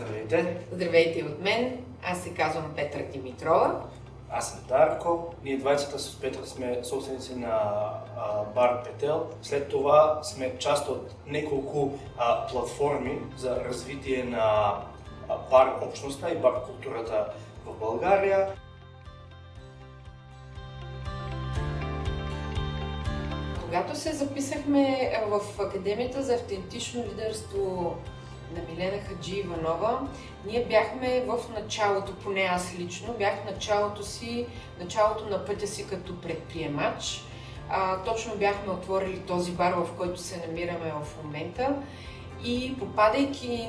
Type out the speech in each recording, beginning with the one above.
Здравейте! Здравейте от мен, аз се казвам Петра Димитрова. Аз съм Дарко. Ние двайцата с Петра сме собственици на бар Петел. След това сме част от няколко платформи за развитие на бар общността и бар културата в България. Когато се записахме в Академията за автентично лидерство на Милена Хаджииванова, ние бяхме в началото, поне аз лично, бях в началото на пътя си като предприемач. Точно бяхме отворили този бар, в който се намираме в момента. И попадайки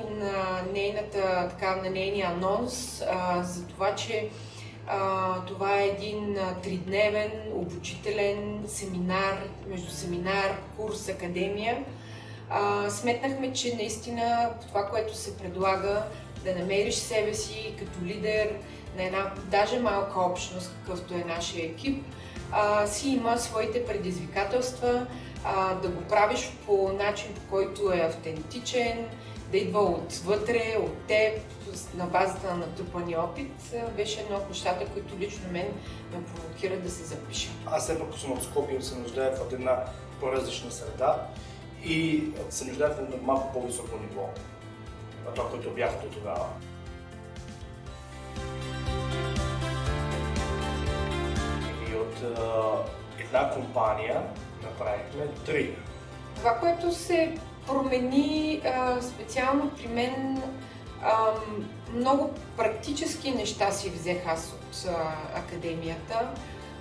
на нейния анонс за това, че това е един тридневен обучителен семинар, между семинар, курс, академия, сметнахме, че наистина това, което се предлага, да намериш себе си като лидер на една даже малка общност, какъвто е нашия екип, си има своите предизвикателства, да го правиш по начин, по който е автентичен, да идва отвътре, от теб, на базата на натрупания опит, беше едно от нещата, които лично мен ме провокират да се запиша. Аз все пак съм от Скопие, се нуждая в една по-различна среда и се нуждая в едно малко по-високо ниво на това, което бях до тогава. И от една компания направихме 3. Това, което се промени специално при мен, много практически неща си взех аз от академията.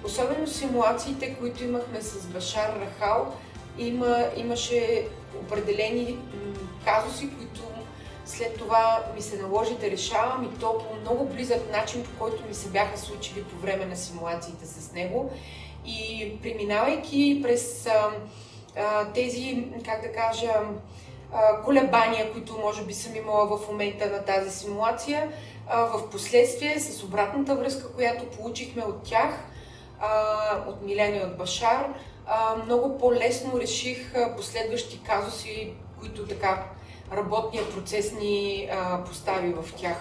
Особено симулациите, които имахме с Башар Рахал, имаше определени казуси, които след това ми се наложи да решавам, и то по много близък начин, по който ми се бяха случили по време на симулациите с него. И преминавайки през тези, колебания, които може би съм имала в момента на тази симулация, в последствие с обратната връзка, която получихме от тях, от Милена и от Башар, много по-лесно реших последващи казуси, които така работният процес ни постави в тях.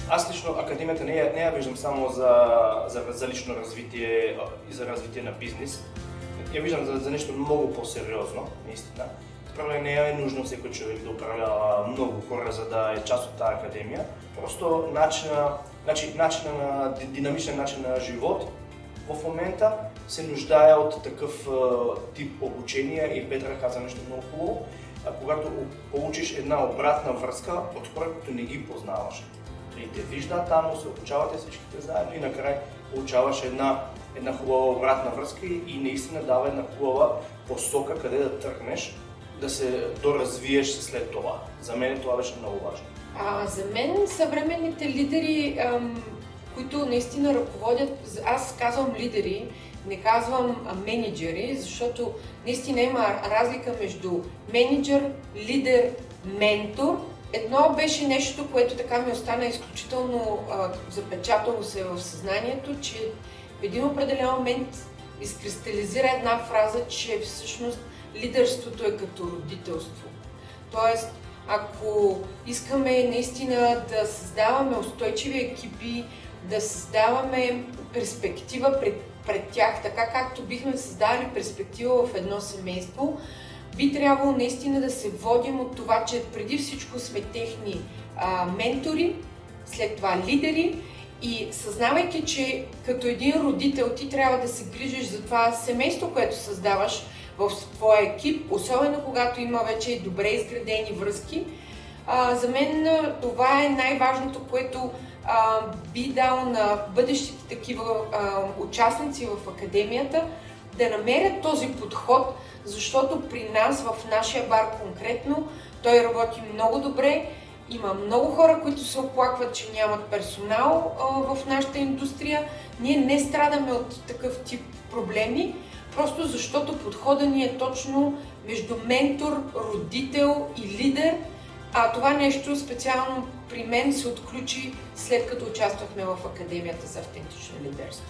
Аз лично академията не я виждам само за лично развитие и за развитие на бизнес. Я виждам за нещо много по-сериозно, наистина. Справа не е нужно всеки човек да управлява много хора, за да е част от тази академия. Просто динамичен начин на живот в момента се нуждае от такъв тип обучение, и Петра каза нещо много хубаво. Когато получиш една обратна връзка от хора, които не ги познаваш. И те виждат там, се обучавате всичките заедно и накрая получаваш една хубава обратна връзка и наистина дава една хубава посока къде да тръгнеш, да се доразвиеш след това. За мен това беше много важно. За мен съвременните лидери, които наистина ръководят, аз казвам лидери, не казвам менеджери, защото наистина има разлика между менеджер, лидер, ментор. Едно беше нещо, което така ми остана изключително запечатало се в съзнанието, че в един определен момент изкристализира една фраза, че всъщност лидерството е като родителство. Тоест, ако искаме наистина да създаваме устойчиви екипи, да създаваме перспектива пред тях, така както бихме създали перспектива в едно семейство, би трябвало наистина да се водим от това, че преди всичко сме техни ментори, след това лидери, и съзнавайки, че като един родител ти трябва да се грижиш за това семейство, което създаваш в твоя екип, особено когато има вече и добре изградени връзки. За мен това е най-важното, което би дал на бъдещите такива участници в академията, да намерят този подход, защото при нас, в нашия бар конкретно, той работи много добре. Има много хора, които се оплакват, че нямат персонал в нашата индустрия. Ние не страдаме от такъв тип проблеми, просто защото подходът ни е точно между ментор, родител и лидер. Това нещо специално при мен се отключи след като участвахме в Академията за автентично лидерство.